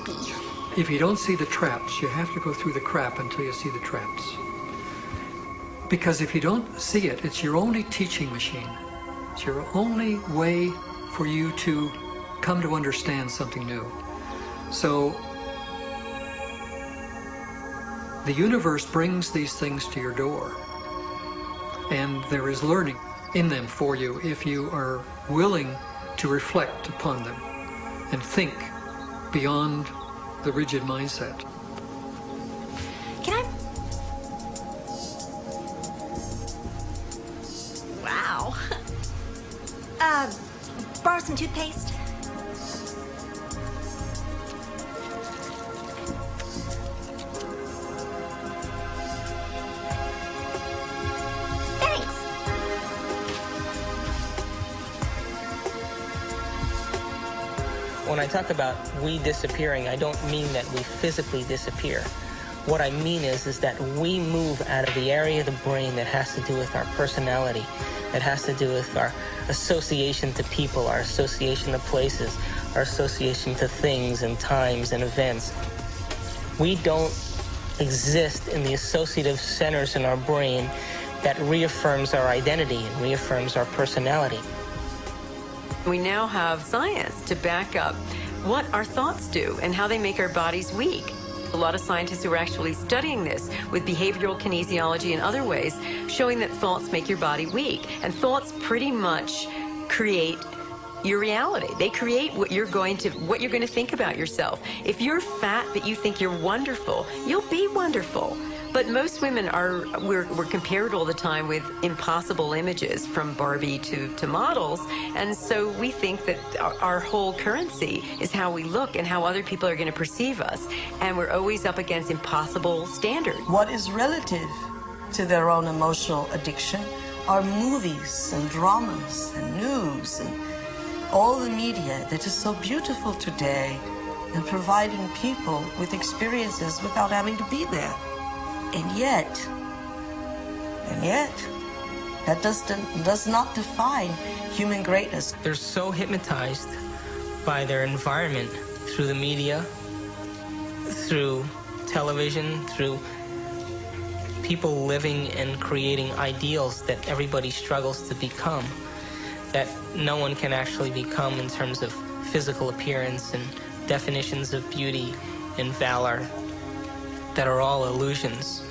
be. If you don't see the traps, you have to go through the crap until you see the traps. Because if you don't see it, it's your only teaching machine. It's your only way for you to come to understand something new. So the universe brings these things to your door, and there is learning in them for you if you are willing to reflect upon them and think beyond the rigid mindset. Can I? Wow. Borrow some toothpaste? Thanks. When I talk about we disappearing, I don't mean that we physically disappear. What I mean is that we move out of the area of the brain that has to do with our personality, that has to do with our association to people, our association to places, our association to things and times and events. We don't exist in the associative centers in our brain that reaffirms our identity and reaffirms our personality. We now have science to back up what our thoughts do and how they make our bodies weak. A lot of scientists who are actually studying this with behavioral kinesiology and other ways, showing that thoughts make your body weak. And thoughts pretty much create your reality. They create what you're going to think about yourself. If you're fat but you think you're wonderful, you'll be wonderful. But most women we're compared all the time with impossible images from Barbie to models. And so we think that our whole currency is how we look and how other people are going to perceive us. And we're always up against impossible standards. What is relative to their own emotional addiction are movies and dramas and news and all the media that is so beautiful today and providing people with experiences without having to be there. And yet, that does not define human greatness. They're so hypnotized by their environment through the media, through television, through people living and creating ideals that everybody struggles to become, that no one can actually become in terms of physical appearance and definitions of beauty and valor that are all illusions,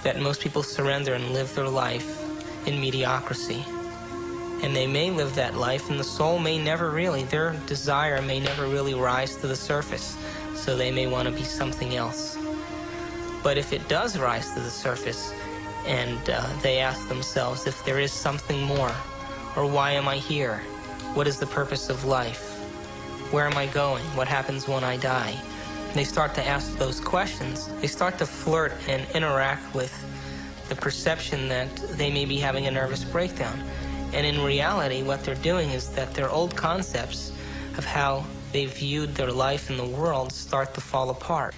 that most people surrender and live their life in mediocrity. And they may live that life, and the soul may never really, their desire may never really rise to the surface, so they may want to be something else. But if it does rise to the surface, and they ask themselves if there is something more, or why am I here? What is the purpose of life? Where am I going? What happens when I die? They start to ask those questions. They start to flirt and interact with the perception that they may be having a nervous breakdown. And in reality, what they're doing is that their old concepts of how they viewed their life in the world start to fall apart.